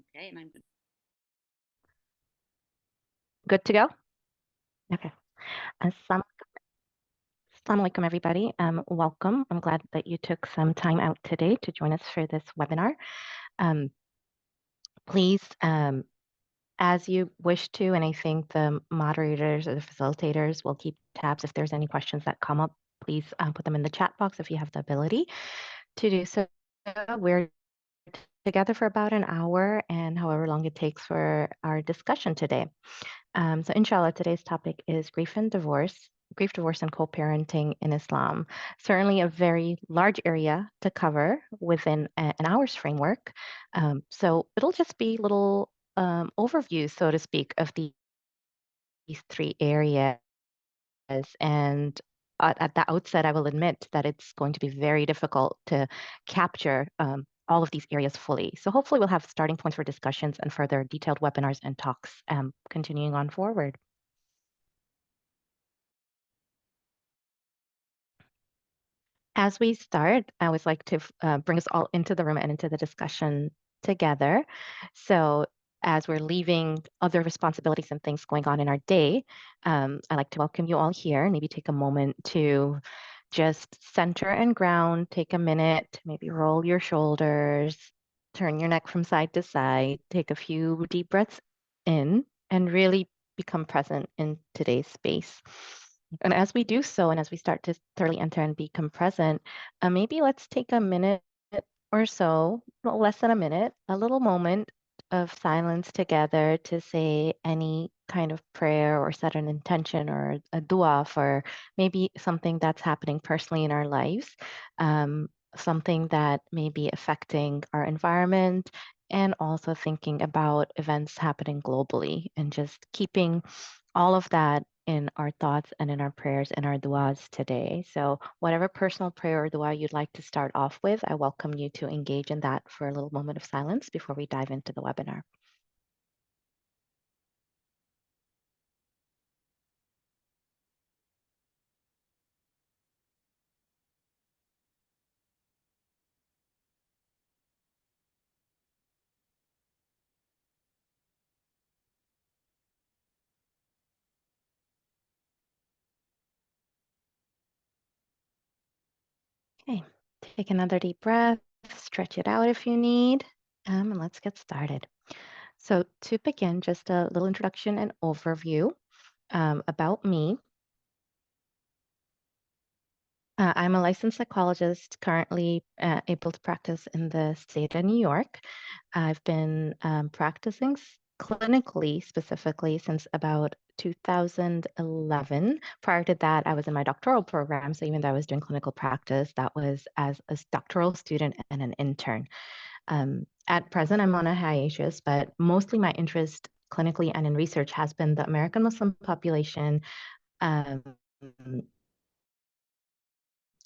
Okay, and I'm good. Good to go? Okay. Assalamu Assalamu alaikum, everybody. Welcome. I'm glad that you took some time out today to join us for this webinar. Um, please, as you wish to, and I think the moderators or the facilitators will keep tabs if there's any questions that come up, please put them in the chat box if you have the ability to do so. We're together for about an hour and however long it takes for our discussion today. So inshallah, today's topic is grief and divorce, grief, divorce, and co-parenting in Islam. Certainly a very large area to cover within an hour's framework. So it'll just be little overviews, so to speak, of these three areas. And at the outset, I will admit that it's going to be very difficult to capture all of these areas fully. So hopefully we'll have starting points for discussions and further detailed webinars and talks continuing on forward. As we start, I always like to bring us all into the room and into the discussion together. So as we're leaving other responsibilities and things going on in our day, I'd like to welcome you all here. Maybe take a moment to just center and ground, take a minute, maybe roll your shoulders, turn your neck from side to side, take a few deep breaths in, and really become present in today's space. And as we do so, and as we start to thoroughly enter and become present, maybe let's take a minute or so, well, less than a minute, a little moment of silence together to say any kind of prayer or set an intention or a dua for maybe something that's happening personally in our lives, something that may be affecting our environment, and also thinking about events happening globally and just keeping all of that in our thoughts and in our prayers and our duas today. So whatever personal prayer or dua you'd like to start off with, I welcome you to engage in that for a little moment of silence before we dive into the webinar. Okay, take another deep breath, stretch it out if you need, and let's get started. So to begin, just a little introduction and overview about me. I'm a licensed psychologist, currently able to practice in the state of New York. I've been practicing clinically, specifically, since about 2011. Prior to that, I was in my doctoral program. So even though I was doing clinical practice, that was as a doctoral student and an intern. At present, I'm on a hiatus, but mostly my interest clinically and in research has been the American Muslim population, um,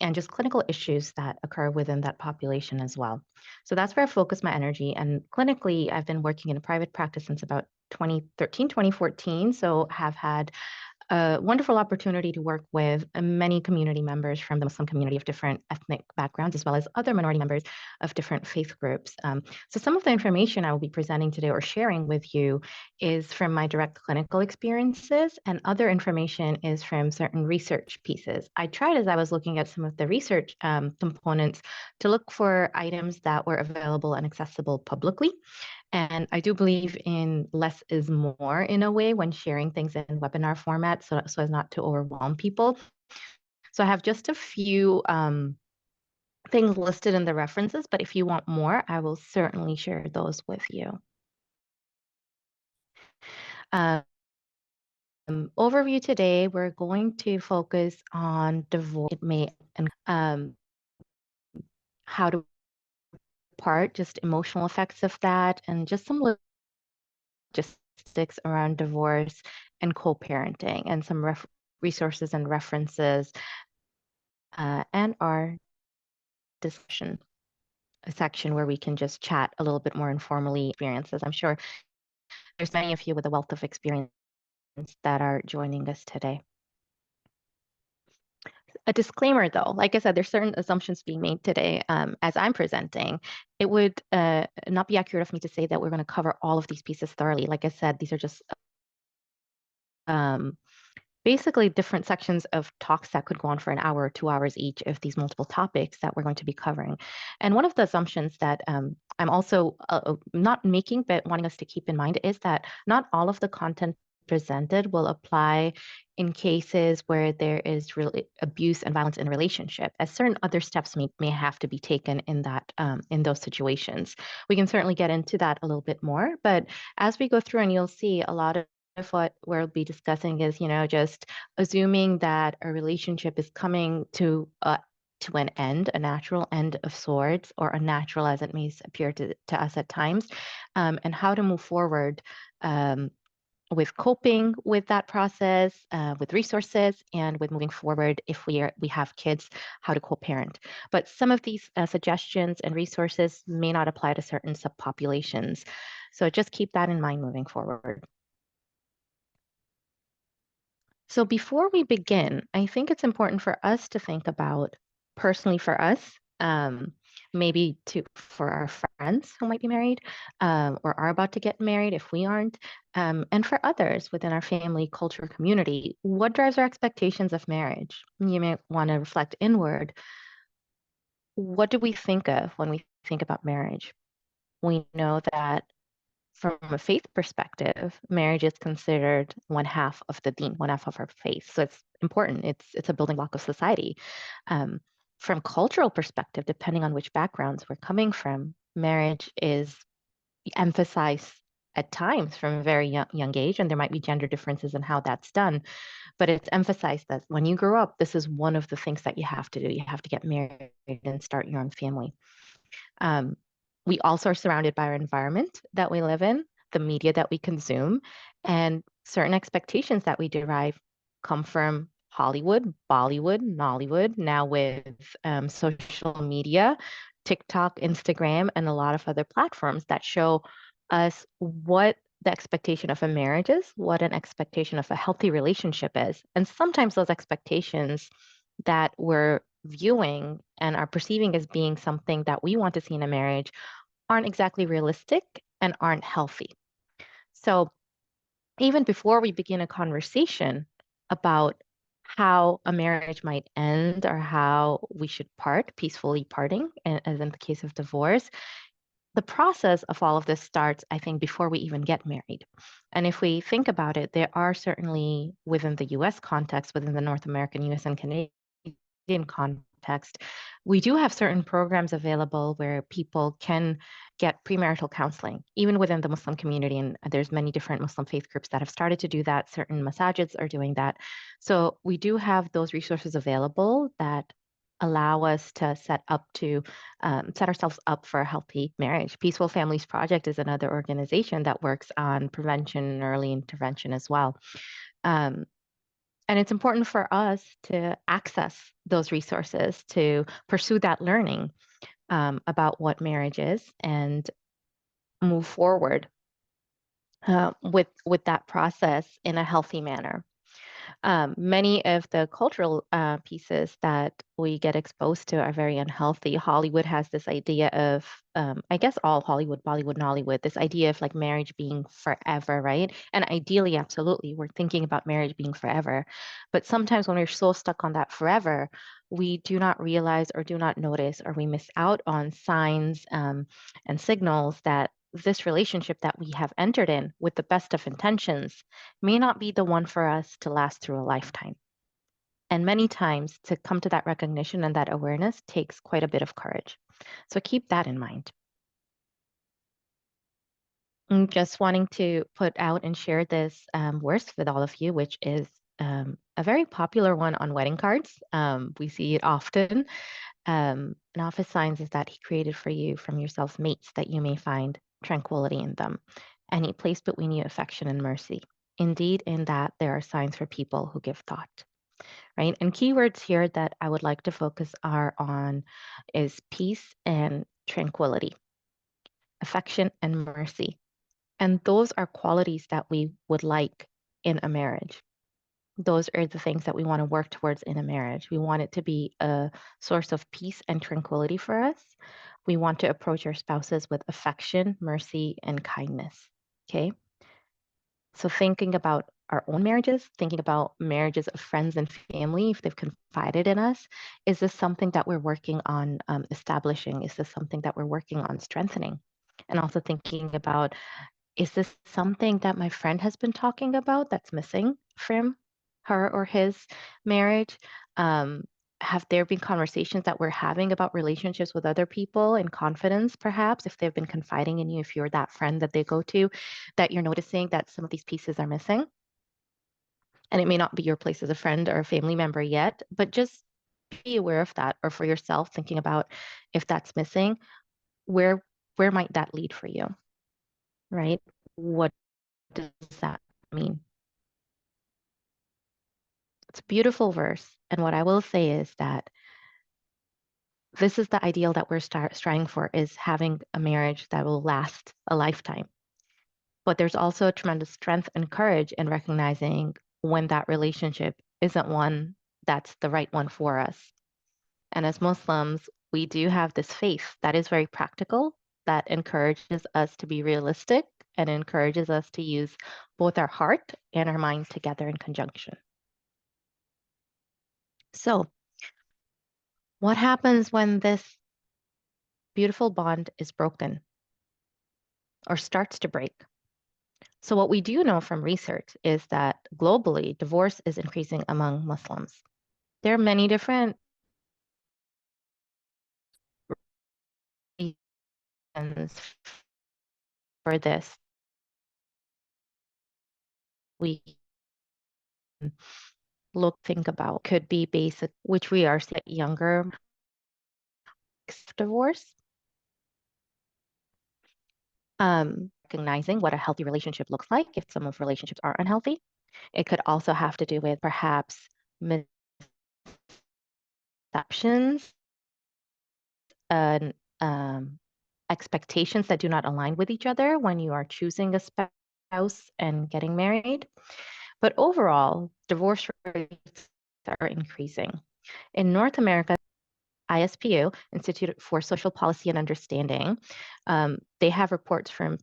and just clinical issues that occur within that population as well. So that's where I focus my energy. And clinically, I've been working in a private practice since about 2013, 2014. So have had a wonderful opportunity to work with many community members from the Muslim community of different ethnic backgrounds, as well as other minority members of different faith groups. So some of the information I will be presenting today or sharing with you is from my direct clinical experiences, and other information is from certain research pieces. I tried, as I was looking at some of the research components, to look for items that were available and accessible publicly. And I do believe in less is more in a way when sharing things in webinar format, so as not to overwhelm people. So I have just a few things listed in the references, but if you want more, I will certainly share those with you. Overview today, we're going to focus on divorce, and how to part, just emotional effects of that, and just some logistics around divorce and co-parenting, and some resources and references, and our discussion section where we can just chat a little bit more informally experiences. I'm sure there's many of you with a wealth of experience that are joining us today. A disclaimer, though, like I said, there's certain assumptions being made today as I'm presenting. It would not be accurate of me to say that we're going to cover all of these pieces thoroughly. Like I said, these are just um, basically different sections of talks that could go on for an hour or 2 hours each of these multiple topics that we're going to be covering. And one of the assumptions that I'm also not making, but wanting us to keep in mind is that not all of the content presented will apply in cases where there is really abuse and violence in a relationship, as certain other steps may have to be taken in that in those situations. We can certainly get into that a little bit more, but as we go through, and you'll see a lot of what we'll be discussing is, just assuming that a relationship is coming to an end, a natural end of sorts, or unnatural as it may appear to us at times, and how to move forward with coping with that process, with resources, and with moving forward if we have kids, how to co-parent. But some of these suggestions and resources may not apply to certain subpopulations. So just keep that in mind moving forward. So before we begin, I think it's important for us to think about personally for us, maybe for our friends who might be married or are about to get married if we aren't, and for others within our family, culture, community, what drives our expectations of marriage? You may want to reflect inward. What do we think of when we think about marriage? We know that from a faith perspective, marriage is considered one half of the deen, one half of our faith. So it's important. It's a building block of society. Um, from cultural perspective, depending on which backgrounds we're coming from, marriage is emphasized at times from a very young age, and there might be gender differences in how that's done. But it's emphasized that when you grow up, this is one of the things that you have to do. You have to get married and start your own family. Um, we also are surrounded by our environment that we live in, the media that we consume, and certain expectations that we derive come from Hollywood, Bollywood, Nollywood, now with social media, TikTok, Instagram, and a lot of other platforms that show us what the expectation of a marriage is, what an expectation of a healthy relationship is. And sometimes those expectations that we're viewing and are perceiving as being something that we want to see in a marriage aren't exactly realistic and aren't healthy. So even before we begin a conversation about how a marriage might end or how we should part, peacefully parting, as in the case of divorce, the process of all of this starts, I think, before we even get married. And if we think about it, there are certainly within the US context, within the North American, US, and Canadian context, we do have certain programs available where people can get premarital counseling, even within the Muslim community. And there's many different Muslim faith groups that have started to do that. Certain masajids are doing that. So we do have those resources available that allow us to set ourselves up for a healthy marriage. Peaceful Families Project is another organization that works on prevention and early intervention as well. And it's important for us to access those resources, to pursue that learning about what marriage is and move forward with that process in a healthy manner. Many of the cultural pieces that we get exposed to are very unhealthy. Hollywood has this idea of, I guess all Hollywood, Bollywood, Nollywood, this idea of like marriage being forever, right? And ideally, absolutely, we're thinking about marriage being forever. But sometimes when we're so stuck on that forever, we do not realize or do not notice, or we miss out on signs and signals that this relationship that we have entered in with the best of intentions may not be the one for us to last through a lifetime. And many times to come to that recognition and that awareness takes quite a bit of courage. So keep that in mind. I'm just wanting to put out and share this verse with all of you, which is a very popular one on wedding cards. We see it often. An office signs is that he created for you from yourselves mates that you may find tranquility in them. And he placed between you affection and mercy. Indeed, in that there are signs for people who give thought, right? And keywords here that I would like to focus are on is peace and tranquility, affection and mercy. And those are qualities that we would like in a marriage. those are the things that we want to work towards in a marriage. We want it to be a source of peace and tranquility for us. We want to approach our spouses with affection, mercy, and kindness. Okay. So, thinking about our own marriages, thinking about marriages of friends and family, if they've confided in us, is this something that we're working on establishing? Is this something that we're working on strengthening? And also thinking about, is this something that my friend has been talking about that's missing from her or his marriage? Um, have there been conversations that we're having about relationships with other people in confidence, perhaps, if they've been confiding in you, if you're that friend that they go to, that you're noticing that some of these pieces are missing? And it may not be your place as a friend or a family member yet, but just be aware of that, or for yourself, thinking about if that's missing, where where might that lead for you, right? What does that mean? It's a beautiful verse. And what I will say is that this is the ideal that we're striving for, is having a marriage that will last a lifetime. But there's also a tremendous strength and courage in recognizing when that relationship isn't one that's the right one for us. And as Muslims, we do have this faith that is very practical, that encourages us to be realistic and encourages us to use both our heart and our mind together in conjunction. So, what happens when this beautiful bond is broken or starts to break? So, what we do know from research is that globally, divorce is increasing among Muslims. There are many different reasons for this. We think about could be basic, which we are seeing younger divorce. Recognizing what a healthy relationship looks like if some of relationships are unhealthy. It could also have to do with perhaps misconceptions and expectations that do not align with each other when you are choosing a spouse and getting married. But overall, divorce rates are increasing. In North America, ISPU, Institute for Social Policy and Understanding, they have reports from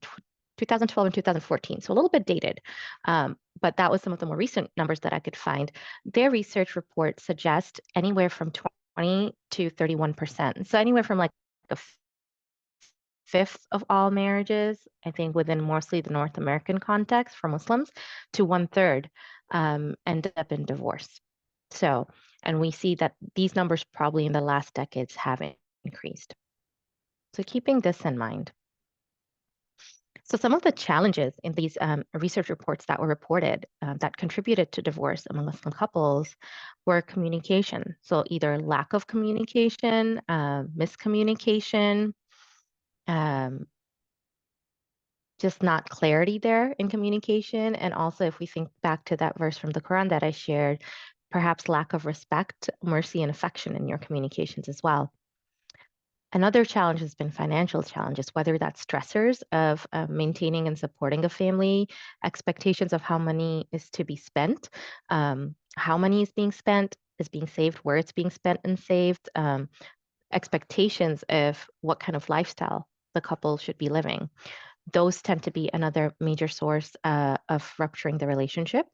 2012 and 2014, so a little bit dated. But that was some of the more recent numbers that I could find. Their research reports suggest anywhere from 20 to 31%. So anywhere from like a fifth of all marriages, I think within mostly the North American context for Muslims, to one third end up in divorce. So, and we see that these numbers probably in the last decades have increased. So keeping this in mind. So some of the challenges in these research reports that were reported that contributed to divorce among Muslim couples were communication. So either lack of communication, miscommunication, um, just not clarity there in communication. And also, if we think back to that verse from the Quran that I shared, perhaps lack of respect, mercy, and affection in your communications as well. Another challenge has been financial challenges, whether that's stressors of maintaining and supporting a family, expectations of how money is to be spent, how money is being saved, where it's being spent and saved, expectations of what kind of lifestyle the couple should be living. Those tend to be another major source of rupturing the relationship.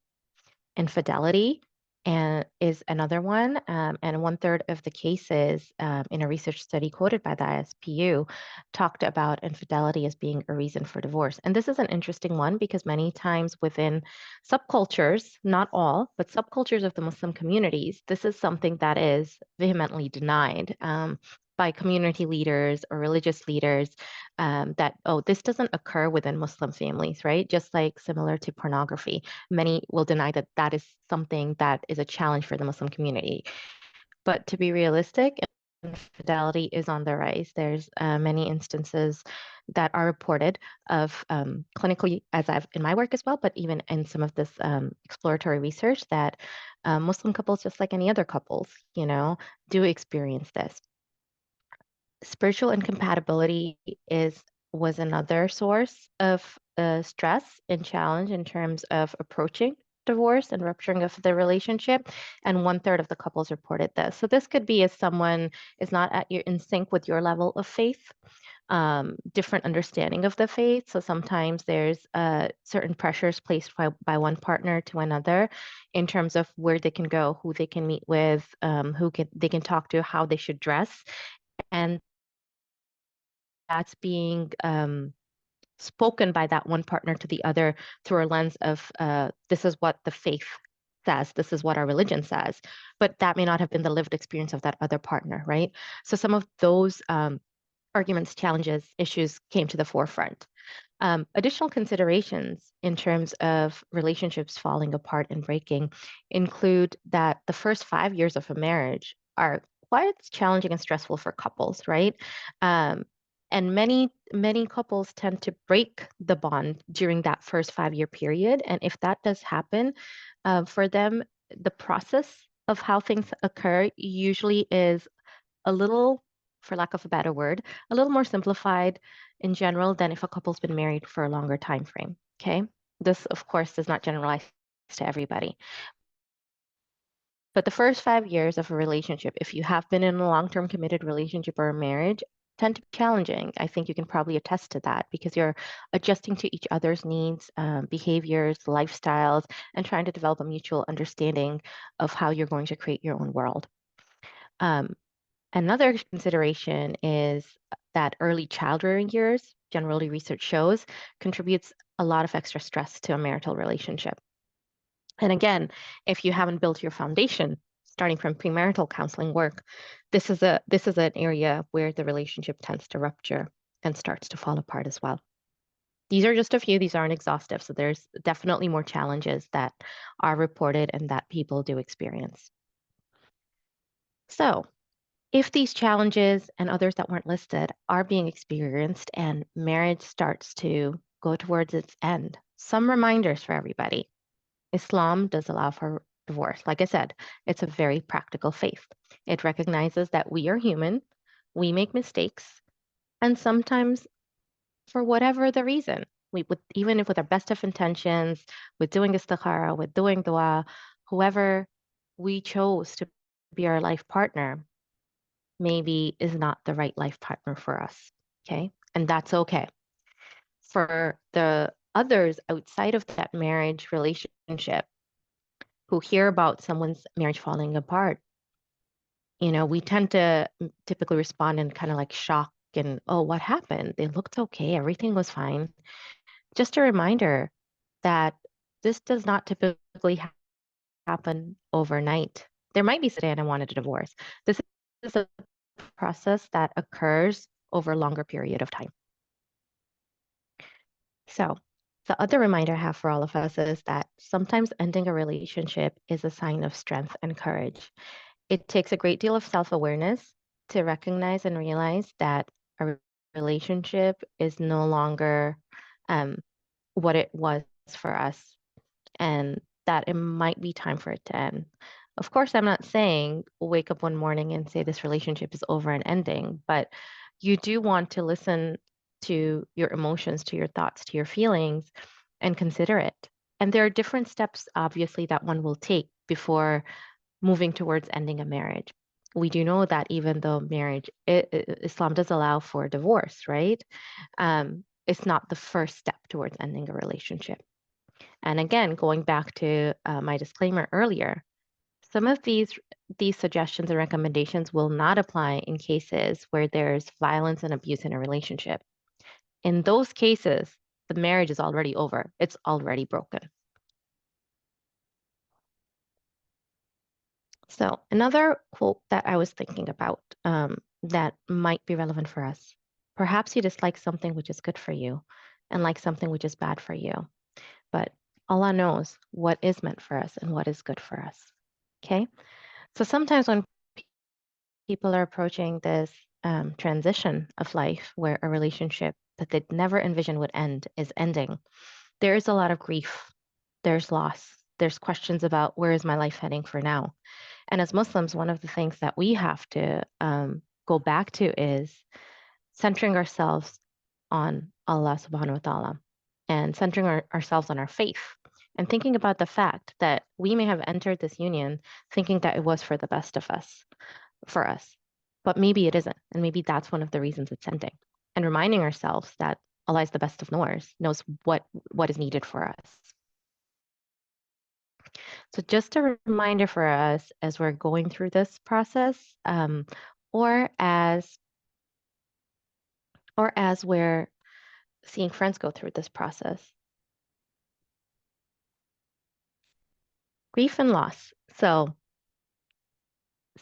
Infidelity and is another one, and one third of the cases in a research study quoted by the ISPU talked about infidelity as being a reason for divorce. And this is an interesting one because many times within subcultures, not all, but subcultures of the Muslim communities, this is something that is vehemently denied. By community leaders or religious leaders, that, oh, this doesn't occur within Muslim families, right? Just like similar to pornography, many will deny that that is something that is a challenge for the Muslim community. But to be realistic, infidelity is on the rise. There's many instances that are reported of clinically, as I've in my work as well, but even in some of this exploratory research, that Muslim couples, just like any other couples, do experience this. Spiritual incompatibility was another source of stress and challenge in terms of approaching divorce and rupturing of the relationship, and 1/3 of the couples reported this. So this could be if someone is not in sync with your level of faith, different understanding of the faith. So sometimes there's certain pressures placed by one partner to another in terms of where they can go, who they can meet with, they can talk to, how they should dress, and that's being spoken by that one partner to the other through a lens of this is what the faith says, this is what our religion says, but that may not have been the lived experience of that other partner, right? So some of those arguments, challenges, issues came to the forefront. Additional considerations in terms of relationships falling apart and breaking include that the first 5 years of a marriage are quite challenging and stressful for couples, right? Um, and many couples tend to break the bond during that first 5 year period. And if that does happen, for them, the process of how things occur usually is a little, for lack of a better word, a little more simplified in general than if a couple's been married for a longer time frame. Okay. This, of course, does not generalize to everybody. But the first 5 years of a relationship, if you have been in a long-term committed relationship or a marriage, tend to be challenging. I think you can probably attest to that because you're adjusting to each other's needs, behaviors, lifestyles, and trying to develop a mutual understanding of how you're going to create your own world. Um, Another consideration is that early child rearing years, generally research shows, contributes a lot of extra stress to a marital relationship. And again, if you haven't built your foundation, starting from premarital counseling work, this is an area where the relationship tends to rupture and starts to fall apart as well. These are just a few, these aren't exhaustive. So there's definitely more challenges that are reported and that people do experience. So if these challenges and others that weren't listed are being experienced and marriage starts to go towards its end, some reminders for everybody. Islam does allow for divorce. Like I said, it's a very practical faith. It recognizes that we are human, we make mistakes, and sometimes, for whatever the reason, even if with our best of intentions, with doing istikhara, with doing dua, whoever we chose to be our life partner maybe is not the right life partner for us. Okay. And that's okay. For the others outside of that marriage relationship who hear about someone's marriage falling apart, we tend to typically respond in kind of like shock and, oh, what happened? They looked okay. Everything was fine. Just a reminder that this does not typically happen overnight. There might be today and I wanted a divorce. This is a process that occurs over a longer period of time. So, the other reminder I have for all of us is that sometimes ending a relationship is a sign of strength and courage. It takes a great deal of self awareness to recognize and realize that a relationship is no longer um, what it was for us and that it might be time for it to end. Of course, I'm not saying wake up one morning and say this relationship is over and ending, but you do want to listen to your emotions, to your thoughts, to your feelings, and consider it. And there are different steps, obviously, that one will take before moving towards ending a marriage. We do know that even though Islam does allow for divorce, right? It's not the first step towards ending a relationship. And again, going back to my disclaimer earlier, some of these suggestions and recommendations will not apply in cases where there's violence and abuse in a relationship. In those cases, the marriage is already over. It's already broken. So another quote that I was thinking about that might be relevant for us. Perhaps you dislike something which is good for you and like something which is bad for you. But Allah knows what is meant for us and what is good for us. Okay. So sometimes when people are approaching this transition of life where a relationship that they'd never envisioned would end is ending, there is a lot of grief. There's loss. There's questions about where is my life heading for now? And as Muslims, one of the things that we have to go back to is centering ourselves on Allah subhanahu wa ta'ala. and centering ourselves on our faith and thinking about the fact that we may have entered this union thinking that it was for the best of us, for us, but maybe it isn't. And maybe that's one of the reasons it's ending. And reminding ourselves that Allah is the best of knowers, knows what is needed for us. So just a reminder for us as we're going through this process, or as or as we're seeing friends go through this process. Grief and loss. So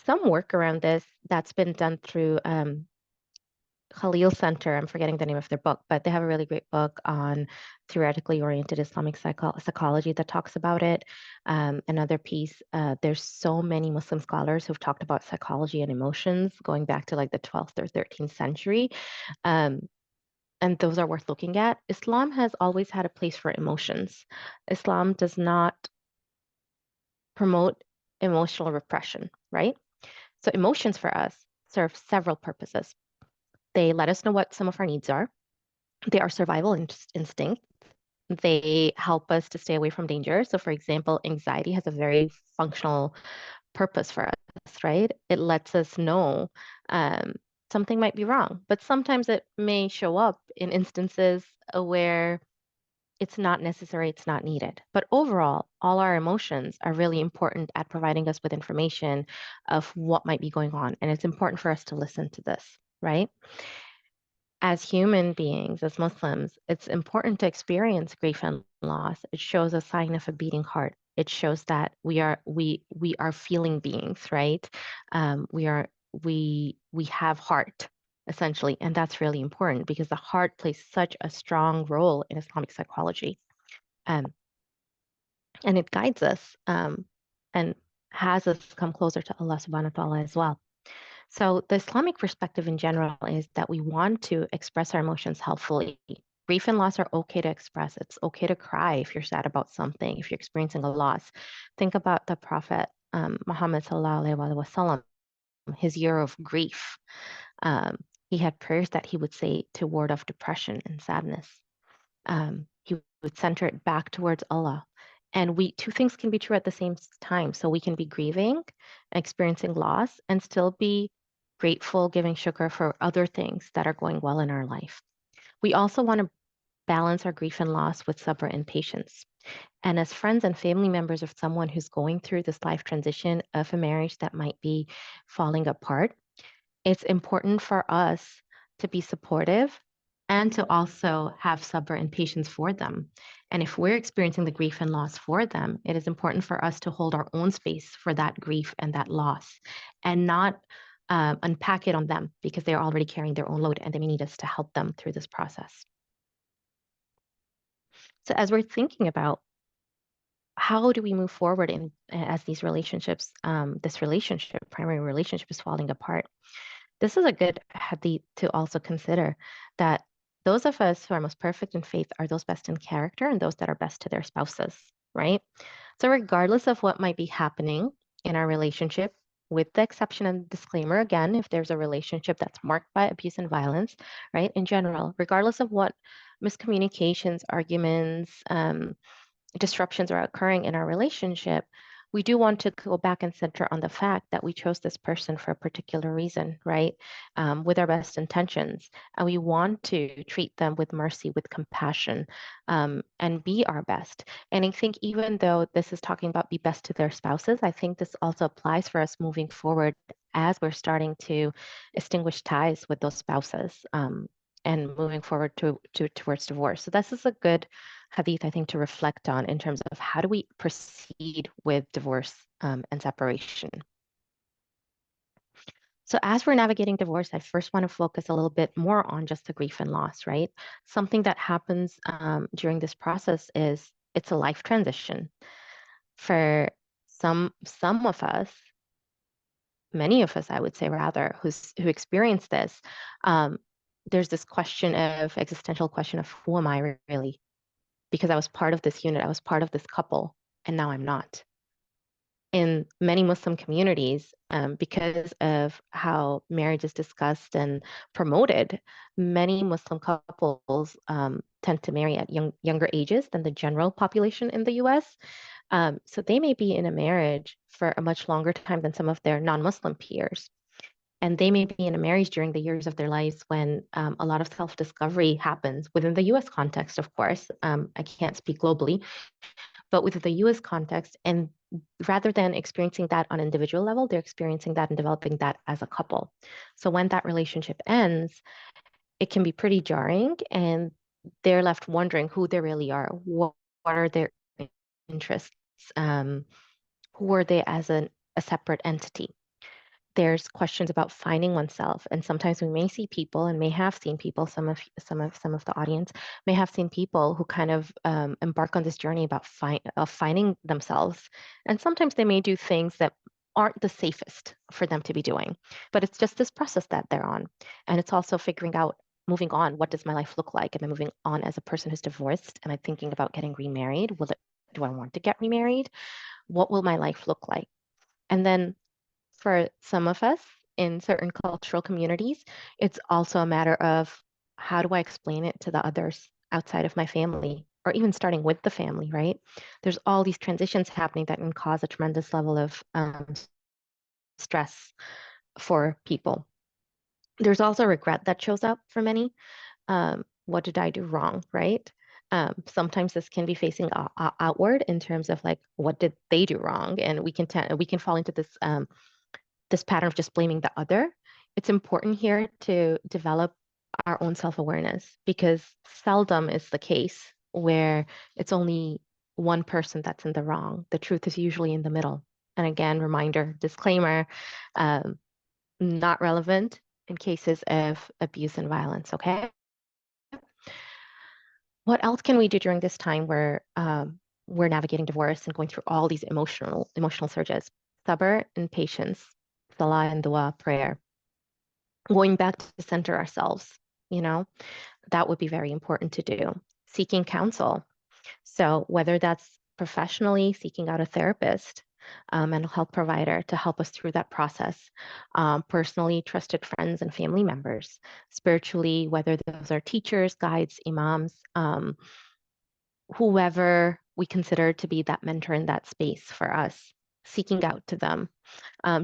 some work around this that's been done through Khalil Center. I'm forgetting the name of their book, but they have a really great book on theoretically oriented Islamic psychology that talks about it. Another piece, there's so many Muslim scholars who've talked about psychology and emotions going back to like the 12th or 13th century. Um, and those are worth looking at. Islam has always had a place for emotions. Islam does not promote emotional repression, right? So emotions for us serve several purposes. They let us know what some of our needs are. They are survival instinct. They help us to stay away from danger. So, for example, anxiety has a very functional purpose for us, right? It lets us know um, something might be wrong, but sometimes it may show up in instances where it's not necessary, it's not needed. But overall, all our emotions are really important at providing us with information of what might be going on. And it's important for us to listen to this, right? As human beings, as Muslims, it's important to experience grief and loss. It shows a sign of a beating heart. It shows that we are feeling beings, right? We have heart essentially, and that's really important because the heart plays such a strong role in Islamic psychology, um, and it guides us and has us come closer to Allah Subhanahu wa Taala as well. So, the Islamic perspective in general is that we want to express our emotions helpfully. Grief and loss are okay to express. It's okay to cry if you're sad about something, if you're experiencing a loss. Think about the Prophet Muhammad Sallallahu Alaihi Wasallam, his year of grief. Um, he had prayers that he would say to ward off depression and sadness. He would center it back towards Allah. And we two things can be true at the same time. So we can be grieving, experiencing loss, and still be grateful, giving shukr for other things that are going well in our life. We also want to balance our grief and loss with sabr and patience. And as friends and family members of someone who's going through this life transition of a marriage that might be falling apart, it's important for us to be supportive and to also have sabr and patience for them. And if we're experiencing the grief and loss for them, it is important for us to hold our own space for that grief and that loss and not unpack it on them because they're already carrying their own load and they may need us to help them through this process. So, as we're thinking about how do we move forward in as these relationships, this relationship, primary relationship is falling apart, this is a good hadith to also consider that those of us who are most perfect in faith are those best in character and those that are best to their spouses, right? So, regardless of what might be happening in our relationship, with the exception and disclaimer again, if there's a relationship that's marked by abuse and violence, right, in general, regardless of what miscommunications, arguments, disruptions are occurring in our relationship, we do want to go back and center on the fact that we chose this person for a particular reason, right? With our best intentions. And we want to treat them with mercy, with compassion, and be our best. And I think even though this is talking about be best to their spouses, I think this also applies for us moving forward as we're starting to extinguish ties with those spouses. And moving forward towards divorce. So this is a good hadith, I think, to reflect on in terms of how do we proceed with divorce and separation. So as we're navigating divorce, I first want to focus a little bit more on just the grief and loss, right? Something that happens during this process is it's a life transition. For some of us, many of us, I would say rather, who experience this, um, there's this question of existential question of who am I really? Because I was part of this unit, I was part of this couple, and now I'm not. in many Muslim communities, because of how marriage is discussed and promoted, many Muslim couples tend to marry at younger ages than the general population in the US. So they may be in a marriage for a much longer time than some of their non-Muslim peers. And they may be in a marriage during the years of their lives when a lot of self-discovery happens within the US context, of course. I can't speak globally, but within the US context. And rather than experiencing that on an individual level, they're experiencing that and developing that as a couple. So when that relationship ends, it can be pretty jarring, and they're left wondering who they really are. What are their interests? Um, who are they as a separate entity? There's questions about finding oneself, and sometimes we may see people and may have seen people, some of the audience may have seen people who kind of embark on this journey about finding themselves, and sometimes they may do things that aren't the safest for them to be doing, but it's just this process that they're on. And it's also figuring out, moving on, what does my life look like? Am I moving on as a person who's divorced? Am I thinking about getting remarried? Do I want to get remarried? What will my life look like? And then for some of us in certain cultural communities, it's also a matter of, how do I explain it to the others outside of my family, or even starting with the family, right? There's all these transitions happening that can cause a tremendous level of stress for people. There's also regret that shows up for many. What did I do wrong, right? Sometimes this can be facing outward in terms of like, what did they do wrong? And we can fall into this pattern of just blaming the other. It's important here to develop our own self-awareness, because seldom is the case where it's only one person that's in the wrong. The truth is usually in the middle. And again, reminder, disclaimer, um, not relevant in cases of abuse and violence, okay? What else can we do during this time where we're navigating divorce and going through all these emotional surges? Sabr and patience, salah and dua, prayer, going back to center ourselves, you know, that would be very important to do. Seeking counsel. So whether that's professionally seeking out a therapist, mental health provider to help us through that process, personally trusted friends and family members, spiritually, whether those are teachers, guides, imams, whoever we consider to be that mentor in that space for us, seeking out to them,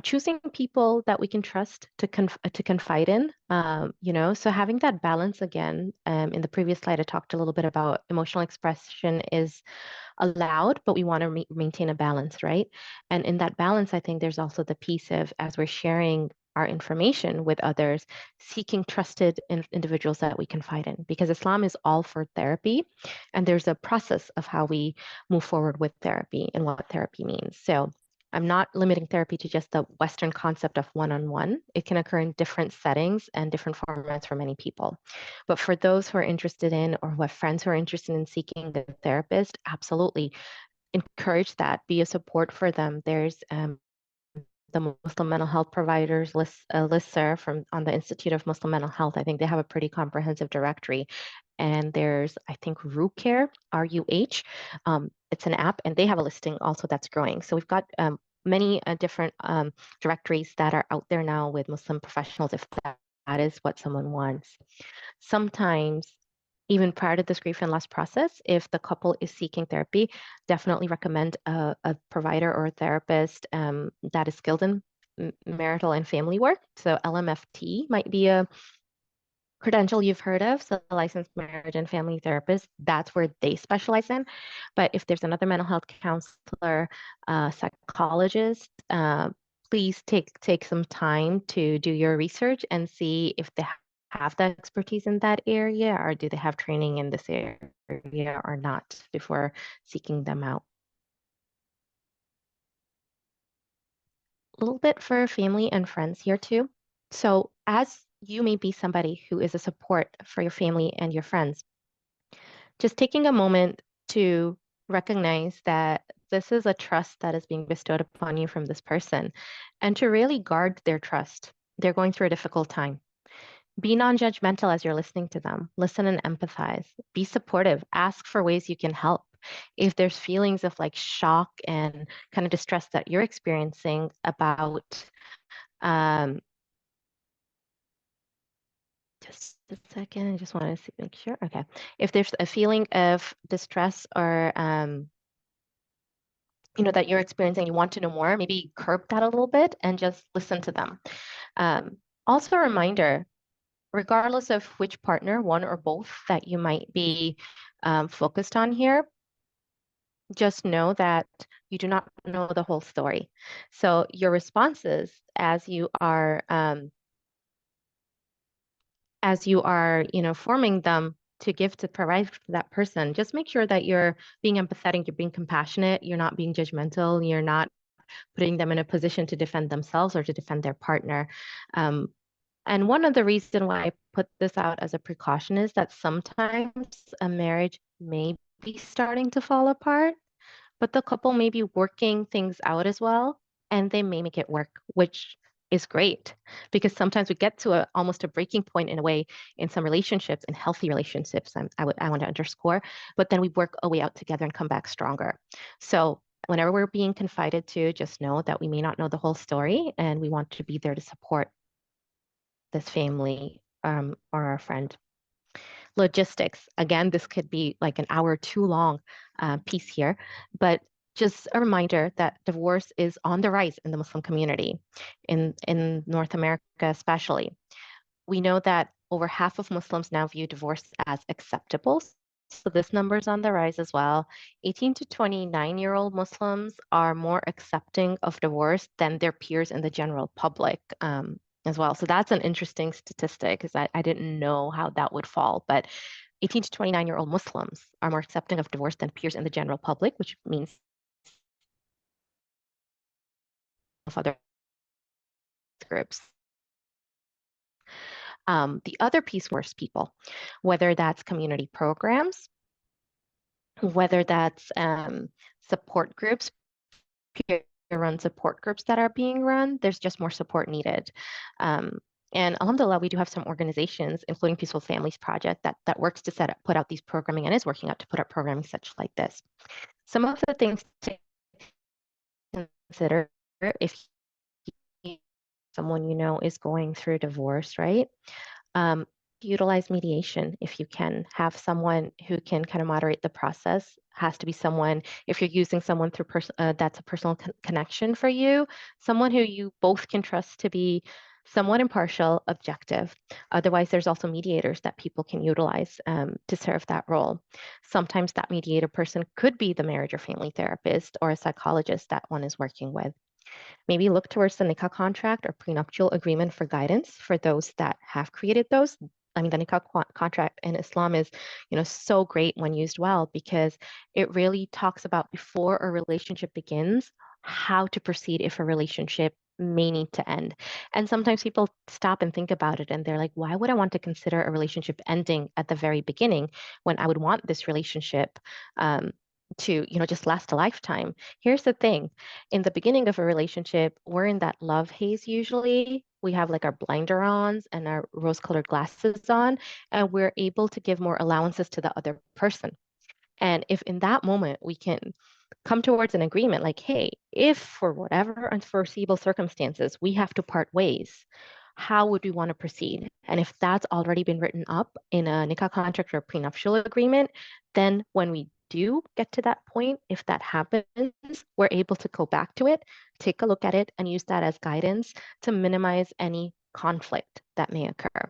choosing people that we can trust to confide in. So having that balance again. In the previous slide, I talked a little bit about emotional expression is allowed, but we want to maintain a balance, right? And in that balance, I think there's also the piece of, as we're sharing our information with others, seeking trusted individuals that we confide in, because Islam is all for therapy, and there's a process of how we move forward with therapy and what therapy means. So I'm not limiting therapy to just the Western concept of one-on-one. It can occur in different settings and different formats for many people. But for those who are interested in, or who have friends who are interested in seeking the therapist, absolutely encourage that. Be a support for them. There's the Muslim Mental Health Providers listserv from on the Institute of Muslim Mental Health. I think they have a pretty comprehensive directory. And there's, I think, RuCare, RUH. It's an app, and they have a listing also that's growing. So we've got many different directories that are out there now with Muslim professionals, if that is what someone wants. Sometimes, even prior to this grief and loss process, if the couple is seeking therapy, definitely recommend a provider or a therapist that is skilled in marital and family work. So LMFT might be a credential you've heard of, so the licensed marriage and family therapist, that's where they specialize in. But if there's another mental health counselor, psychologist, please take some time to do your research and see if they have that expertise in that area, or do they have training in this area or not, before seeking them out. A little bit for family and friends here too. So as you may be somebody who is a support for your family and your friends, just taking a moment to recognize that this is a trust that is being bestowed upon you from this person, and to really guard their trust. They're going through a difficult time. Be non-judgmental as you're listening to them. Listen and empathize. Be supportive. Ask for ways you can help. If there's feelings of like shock and kind of distress that you're experiencing about, um, just a second, I just want to make sure. Okay. If there's a feeling of distress or, that you're experiencing, you want to know more, maybe curb that a little bit and just listen to them. Um, Also, a reminder, regardless of which partner, one or both, that you might be focused on here, just know that you do not know the whole story. So your responses as you are, forming them to give to provide for that person, just make sure that you're being empathetic, you're being compassionate, you're not being judgmental, you're not putting them in a position to defend themselves or to defend their partner. Um, and one of the reasons why I put this out as a precaution is that sometimes a marriage may be starting to fall apart, but the couple may be working things out as well, and they may make it work, which is great because sometimes we get to almost a breaking point in a way in some relationships, in healthy relationships. I want to underscore, but then we work a way out together and come back stronger. So whenever we're being confided to, just know that we may not know the whole story, and we want to be there to support this family or our friend. Logistics. Again, this could be like an hour too long piece here, but just a reminder that divorce is on the rise in the Muslim community, in North America especially. We know that over half of Muslims now view divorce as acceptable. So this number is on the rise as well. 18 to 29-year-old Muslims are more accepting of divorce than their peers in the general public as well. So that's an interesting statistic because I didn't know how that would fall. But 18 to 29-year-old Muslims are more accepting of divorce than peers in the general public, which means of other groups. The other piece was people, whether that's community programs, whether that's support groups, peer-run support groups that are being run, there's just more support needed. Um, and alhamdulillah, we do have some organizations, including Peaceful Families Project, that works to put out these programming and is working out to put out programming such like this. Some of the things to consider if someone you know is going through divorce, right? Um, Utilize mediation if you can. Have someone who can kind of moderate the process. Has to be someone, if you're using someone through that's a personal connection for you, someone who you both can trust to be somewhat impartial, objective. Otherwise, there's also mediators that people can utilize to serve that role. Sometimes that mediator person could be the marriage or family therapist or a psychologist that one is working with. Maybe look towards the nikah contract or prenuptial agreement for guidance for those that have created those. I mean, the nikah contract in Islam is, so great when used well because it really talks about before a relationship begins, how to proceed if a relationship may need to end. And sometimes people stop and think about it and they're like, why would I want to consider a relationship ending at the very beginning when I would want this relationship to, just last a lifetime? Here's the thing, in the beginning of a relationship, we're in that love haze usually. We have like our blinder ons and our rose colored glasses on, and we're able to give more allowances to the other person. And if in that moment we can come towards an agreement like, hey, if for whatever unforeseeable circumstances we have to part ways, how would we want to proceed? And if that's already been written up in a nikah contract or a prenuptial agreement, then when we do get to that point, if that happens, we're able to go back to it, take a look at it, and use that as guidance to minimize any conflict that may occur.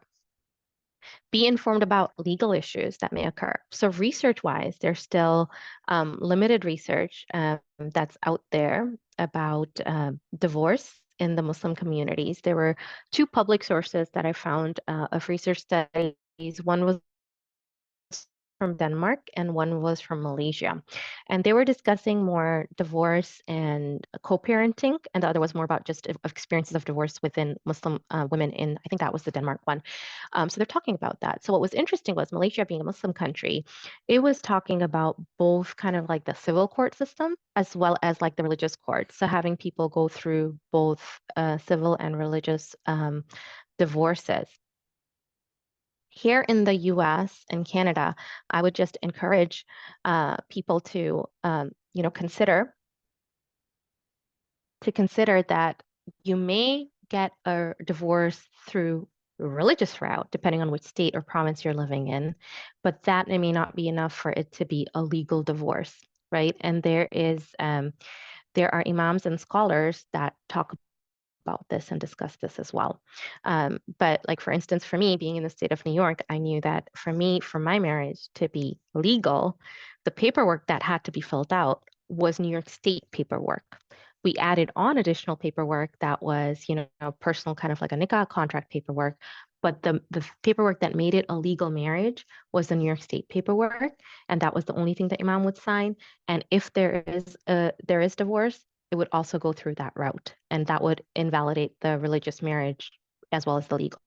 Be informed about legal issues that may occur. So research-wise, there's still limited research that's out there about divorce in the Muslim communities. There were two public sources that I found of research studies. One was from Denmark and one was from Malaysia. And they were discussing more divorce and co-parenting, and the other was more about just experiences of divorce within Muslim women in, I think that was the Denmark one. So they're talking about that. So what was interesting was Malaysia being a Muslim country, it was talking about both kind of like the civil court system as well as like the religious court. So having people go through both civil and religious divorces. Here in the US and Canada, I would just encourage people to, consider that you may get a divorce through a religious route, depending on which state or province you're living in, but that may not be enough for it to be a legal divorce, right? And there are imams and scholars that talk about this and discuss this as well. But like for instance, for me being in the state of New York, I knew that for me, for my marriage to be legal, the paperwork that had to be filled out was New York State paperwork. We added on additional paperwork that was, personal kind of like a nikah contract paperwork. But the paperwork that made it a legal marriage was the New York State paperwork, and that was the only thing the imam would sign. And if there is divorce, it would also go through that route, and that would invalidate the religious marriage as well as the legal.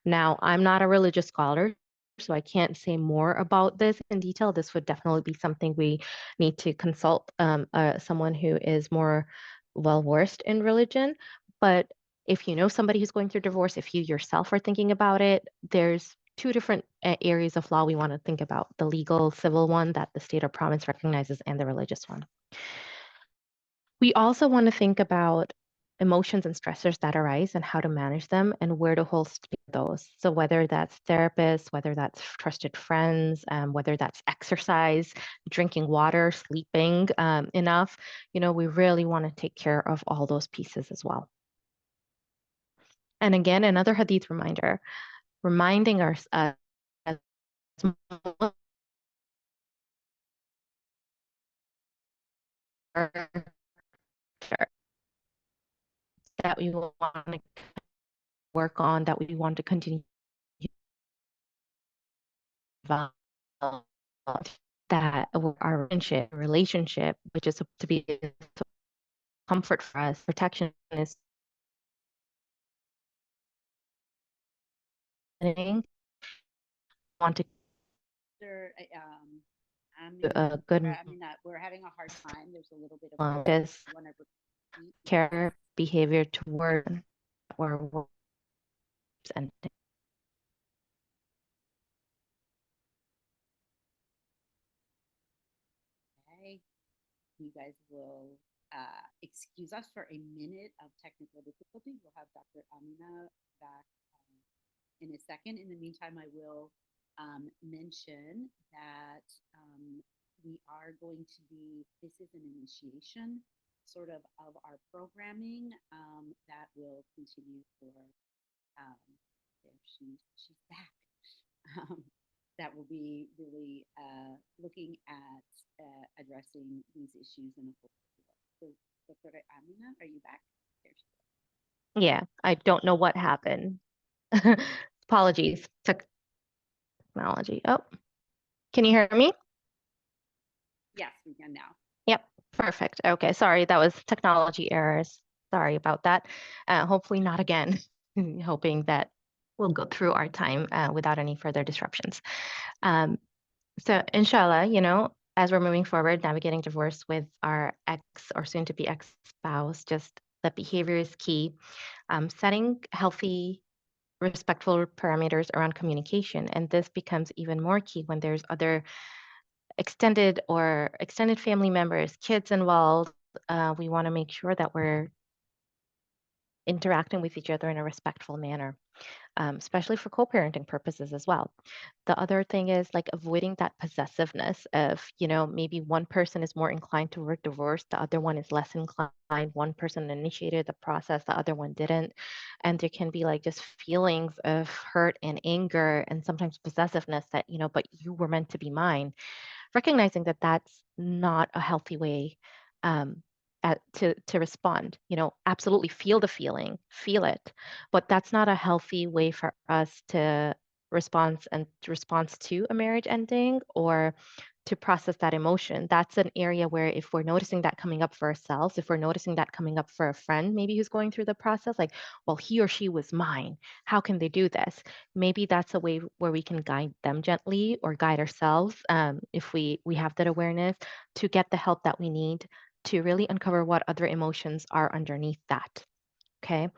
Now, I'm not a religious scholar, so I can't say more about this in detail. This would definitely be something we need to consult someone who is more well-versed in religion. But if you know somebody who's going through divorce, if you yourself are thinking about it, there's two different areas of law we want to think about: the legal civil one that the state or province recognizes, and the religious one. We also want to think about emotions and stressors that arise and how to manage them and where to hold space for those. So whether that's therapists, whether that's trusted friends, whether that's exercise, drinking water, sleeping enough, we really want to take care of all those pieces as well. And again, another hadith reminder, reminding us as that we want to work on, that we want to continue to develop, that our relationship, which is to be comfort for us, protection is want to There, a good I mean, we're having a hard time. There's a little bit of this want to repeat. care behavior toward or works and Okay. You guys will excuse us for a minute of technical difficulty. We'll have Dr. Amina back in a second. In the meantime, I will mention that we are going to be, this is an initiation sort of our programming that will continue for, there she's back. Um, that will be really looking at addressing these issues in a full way. So, Dr. Amina, are you back? There she is. Yeah, I don't know what happened. Apologies. Technology. Oh, can you hear me? Yes, we can now. Yep, perfect. Okay, sorry, that was technology errors. Sorry about that. Hopefully not again. Hoping that we'll go through our time without any further disruptions. Um, so inshallah, as we're moving forward, navigating divorce with our ex or soon to be ex spouse, just the behavior is key. Setting healthy, respectful parameters around communication. And this becomes even more key when there's other extended family members, kids involved. We want to make sure that we're interacting with each other in a respectful manner, especially for co-parenting purposes as well. The other thing is like avoiding that possessiveness of, maybe one person is more inclined toward divorce, the other one is less inclined. One person initiated the process, the other one didn't. And there can be like just feelings of hurt and anger and sometimes possessiveness that, but you were meant to be mine, recognizing that that's not a healthy way to respond. Absolutely feel the feeling, feel it, but that's not a healthy way for us to response to a marriage ending or to process that emotion. That's an area where if we're noticing that coming up for ourselves, if we're noticing that coming up for a friend, maybe who's going through the process, like, well, he or she was mine. How can they do this? Maybe that's a way where we can guide them gently or guide ourselves if we have that awareness to get the help that we need to really uncover what other emotions are underneath that. Okay.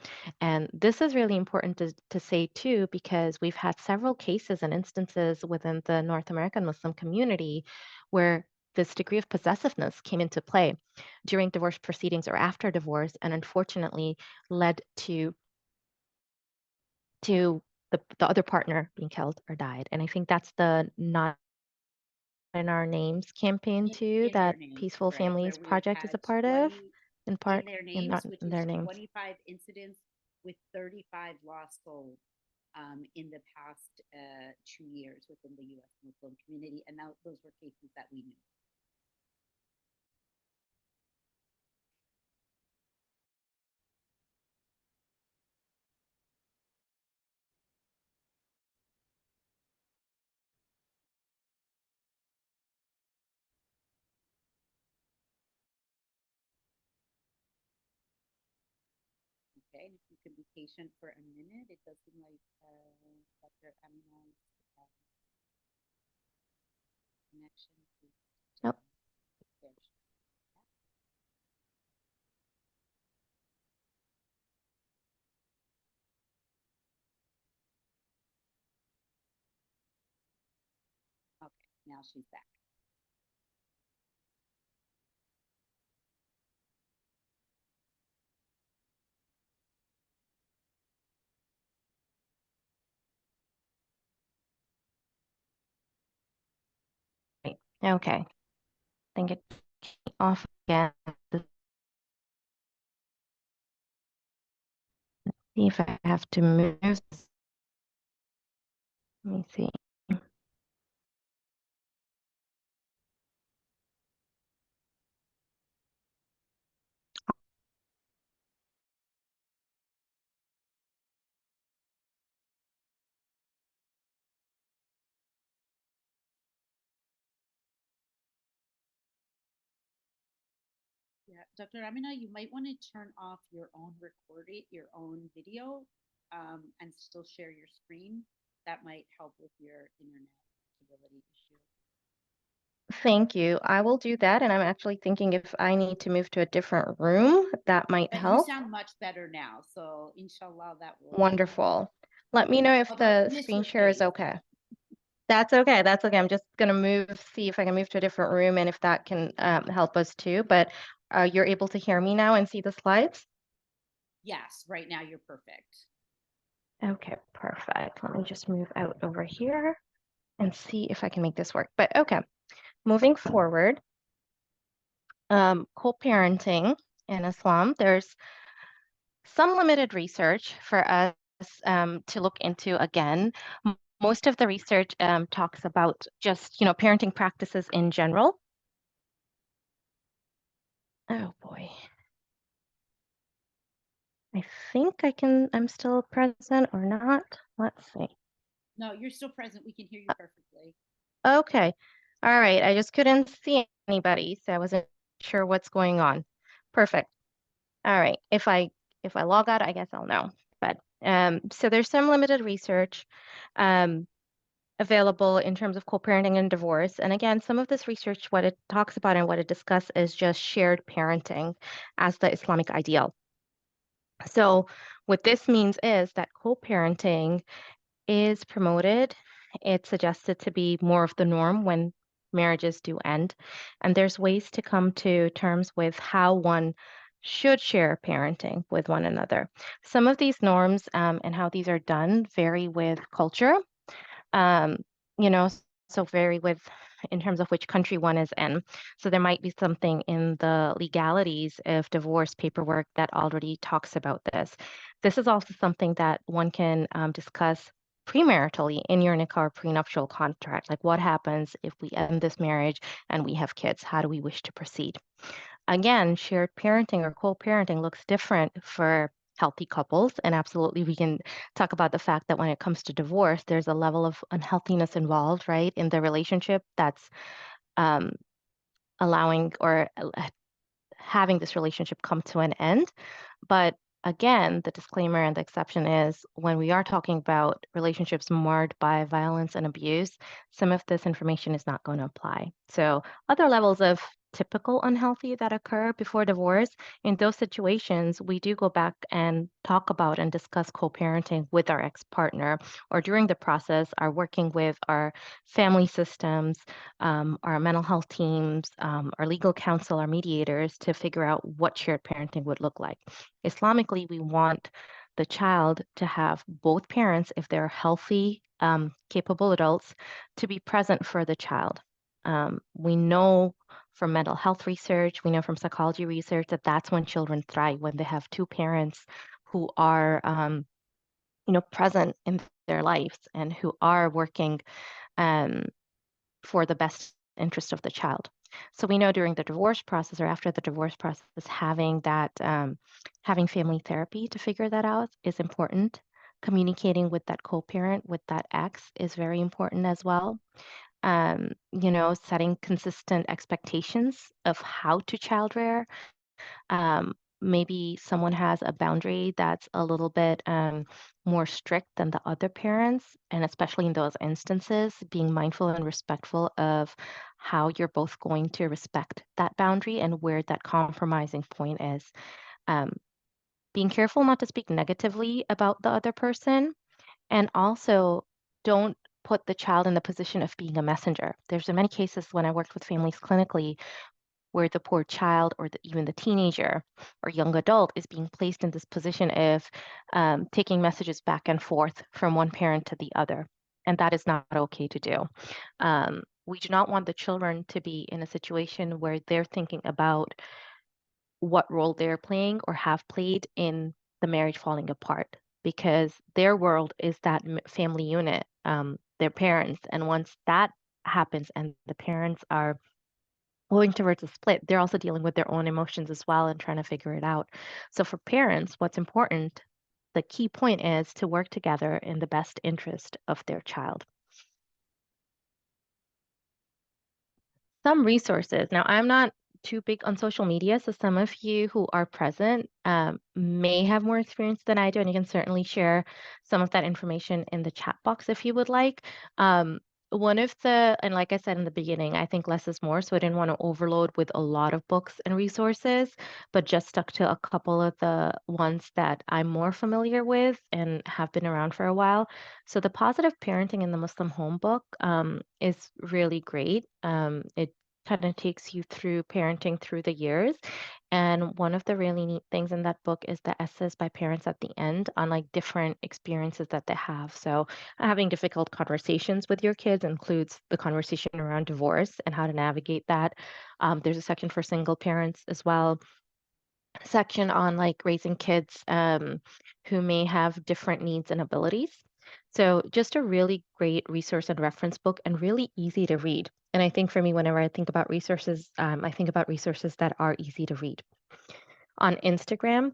And this is really important to say too, because we've had several cases and instances within the North American Muslim community where this degree of possessiveness came into play during divorce proceedings or after divorce, and unfortunately led to the other partner being killed or died. And I think that's the Not in Our Names campaign too, In their that names, Peaceful right? Families Where we have Project is had a part of, 20 in in part, their and names, not which in is their names. 25 incidents with 35 lost souls in the past 2 years within the U.S. Muslim community. And now those were cases that we knew. Okay, and if you could be patient for a minute, it does seem like Dr. Amina's connection is Yep. there. Okay, now she's back. Right. Okay. I think it came off again. See if I have to move this. Let me see. Yeah, Dr. Amina, you might want to turn off your own your own video, and still share your screen. That might help with your internet stability issue. Thank you. I will do that. And I'm actually thinking if I need to move to a different room, that might But you help. sound much better now, so inshallah that will. Wonderful. Let me know if Although I the miss screen your share is face. okay. That's okay. That's okay. I'm just gonna see if I can move to a different room and if that can help us too. But you're able to hear me now and see the slides? Yes, right now you're perfect. Okay, perfect. Let me just move out over here and see if I can make this work. But okay, moving forward, co-parenting in Islam, there's some limited research for us to look into again. Most of the research talks about just, parenting practices in general. Oh boy. I think I'm still present or not. Let's see. No, you're still present. We can hear you perfectly. Okay. All right. I just couldn't see anybody, so I wasn't sure what's going on. Perfect. All right. If I log out, I guess I'll know. But so there's some limited research um, available in terms of co-parenting and divorce. And again, some of this research, what it talks about and what it discusses is just shared parenting as the Islamic ideal. So what this means is that co-parenting is promoted. It's suggested to be more of the norm when marriages do end. And there's ways to come to terms with how one should share parenting with one another. Some of these norms and how these are done vary with culture, um, you know, so vary with in terms of which country one is in. So there might be something in the legalities of divorce paperwork that already talks about this. This is also something that one can discuss premaritally in your nikah or prenuptial contract. Like what happens if we end this marriage and we have kids? How do we wish to proceed? Again, shared parenting or co-parenting looks different for healthy couples. And absolutely, we can talk about the fact that when it comes to divorce, there's a level of unhealthiness involved, right, in the relationship that's um, allowing or having this relationship come to an end. But again, the disclaimer and the exception is when we are talking about relationships marred by violence and abuse, some of this information is not going to apply. So, other levels of typical unhealthy that occur before divorce, in those situations, we do go back and talk about and discuss co-parenting with our ex-partner, or during the process are working with our family systems, our mental health teams, our legal counsel, our mediators to figure out what shared parenting would look like. Islamically, we want the child to have both parents, if they're healthy, capable adults, to be present for the child. We know from mental health research, we know from psychology research that that's when children thrive, when they have two parents who are, present in their lives and who are working um, for the best interest of the child. So we know during the divorce process or after the divorce process, having family therapy to figure that out is important. Communicating with that co-parent, with that ex, is very important as well. Setting consistent expectations of how to child rear. Um, Maybe someone has a boundary that's a little bit more strict than the other parents, and especially in those instances, being mindful and respectful of how you're both going to respect that boundary and where that compromising point is. Um, Being careful not to speak negatively about the other person, and also don't put the child in the position of being a messenger. There's been many cases when I worked with families clinically where the poor child or even the teenager or young adult is being placed in this position of taking messages back and forth from one parent to the other. And that is not okay to do. We do not want the children to be in a situation where they're thinking about what role they're playing or have played in the marriage falling apart, because their world is that family unit, their parents. And once that happens and the parents are going towards a split, they're also dealing with their own emotions as well and trying to figure it out. So for parents, what's important, the key point is to work together in the best interest of their child. Some resources. Now, I'm not too big on social media, so some of you who are present may have more experience than I do, and you can certainly share some of that information in the chat box if you would like. And like I said in the beginning, I think less is more, so I didn't want to overload with a lot of books and resources, but just stuck to a couple of the ones that I'm more familiar with and have been around for a while. So the Positive Parenting in the Muslim Home book is really great. It kind of takes you through parenting through the years. And one of the really neat things in that book is the essays by parents at the end on like different experiences that they have. So having difficult conversations with your kids includes the conversation around divorce and how to navigate that. There's a section for single parents as well, section on like raising kids who may have different needs and abilities. So just a really great resource and reference book and really easy to read. And I think for me, whenever I think about resources, I think about resources that are easy to read. On Instagram,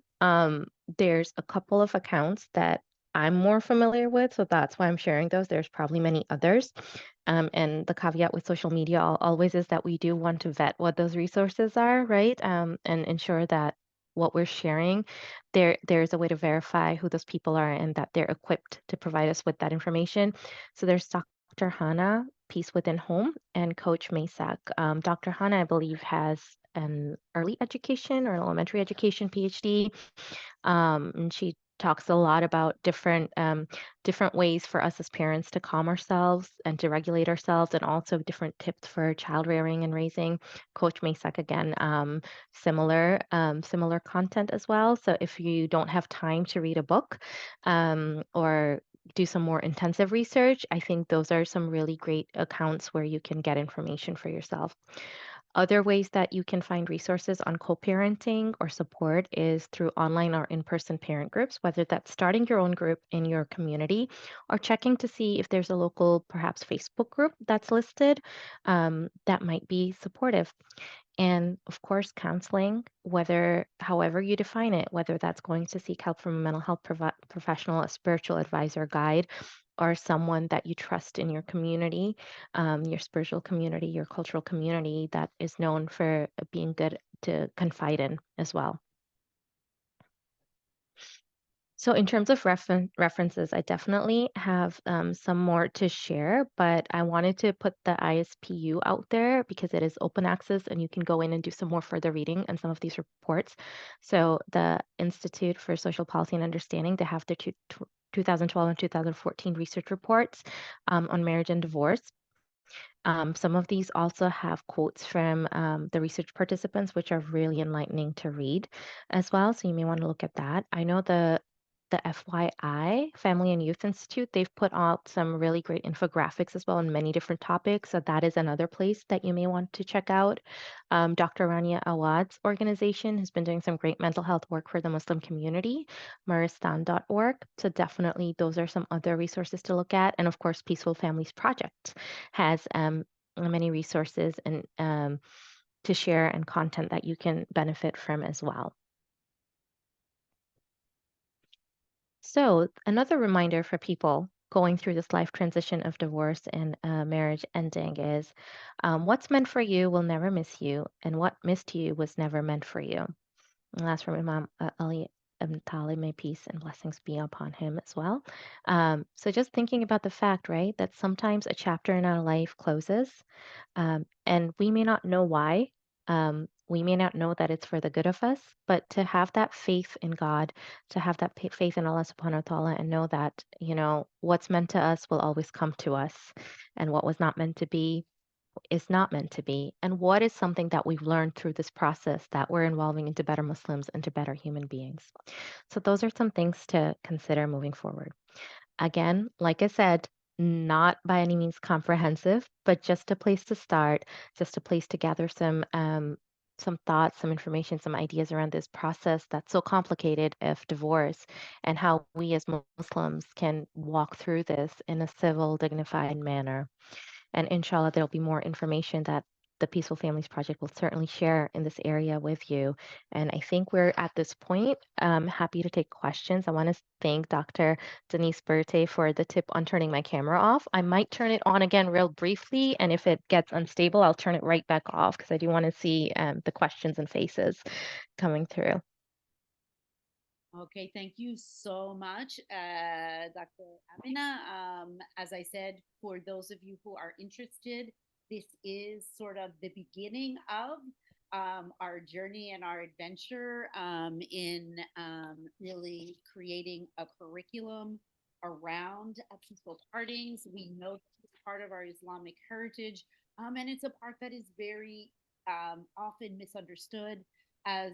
there's a couple of accounts that I'm more familiar with, so that's why I'm sharing those. There's probably many others. And the caveat with social media always is that we do want to vet what those resources are, right? And ensure that what we're sharing, there's a way to verify who those people are and that they're equipped to provide us with that information. So there's Dr. Hannah, Peace Within Home, and Coach Masak. Dr. Hannah, I believe, has an early education or an elementary education PhD. And she talks a lot about different ways for us as parents to calm ourselves and to regulate ourselves, and also different tips for child rearing and raising. Coach Masak again, similar content as well. So if you don't have time to read a book or do some more intensive research, I think those are some really great accounts where you can get information for yourself. Other ways that you can find resources on co-parenting or support is through online or in-person parent groups, whether that's starting your own group in your community or checking to see if there's a local, perhaps Facebook group that's listed that might be supportive. And of course, counseling, whether however you define it, whether that's going to seek help from a mental health professional, a spiritual advisor, guide, or someone that you trust in your community, your spiritual community, your cultural community that is known for being good to confide in as well. So in terms of references, I definitely have some more to share, but I wanted to put the ISPU out there because it is open access and you can go in and do some more further reading on some of these reports. So the Institute for Social Policy and Understanding, they have their 2012 and 2014 research reports on marriage and divorce. Some of these also have quotes from the research participants, which are really enlightening to read as well. So you may want to look at that. I know the FYI, Family and Youth Institute, they've put out some really great infographics as well on many different topics. So that is another place that you may want to check out. Dr. Rania Awad's organization has been doing some great mental health work for the Muslim community, maristan.org. So definitely those are some other resources to look at. And of course, Peaceful Families Project has many resources and to share and content that you can benefit from as well. So, another reminder for people going through this life transition of divorce and marriage ending is what's meant for you will never miss you, and what missed you was never meant for you. And that's from Imam Ali ibn Talib, may peace and blessings be upon him as well. So, just thinking about the fact, right, that sometimes a chapter in our life closes and we may not know why. We may not know that it's for the good of us, but to have that faith in God, to have that faith in Allah subhanahu wa ta'ala, and know that, what's meant to us will always come to us, and what was not meant to be is not meant to be. And what is something that we've learned through this process that we're evolving into better Muslims, into better human beings. So, those are some things to consider moving forward. Again, like I said, not by any means comprehensive, but just a place to start, just a place to gather some thoughts, some information, some ideas around this process that's so complicated of divorce and how we as Muslims can walk through this in a civil, dignified manner. And inshallah, there'll be more information that the Peaceful Families Project will certainly share in this area with you. And I think we're at this point. Happy to take questions. I want to thank Dr. Denise Berthe for the tip on turning my camera off. I might turn it on again real briefly, and if it gets unstable, I'll turn it right back off because I do want to see the questions and faces coming through. Okay, thank you so much, Dr. Amina. As I said, for those of you who are interested, this is sort of the beginning of our journey and our adventure in really creating a curriculum around peaceful partings. We know this is part of our Islamic heritage, and it's a part that is very often misunderstood as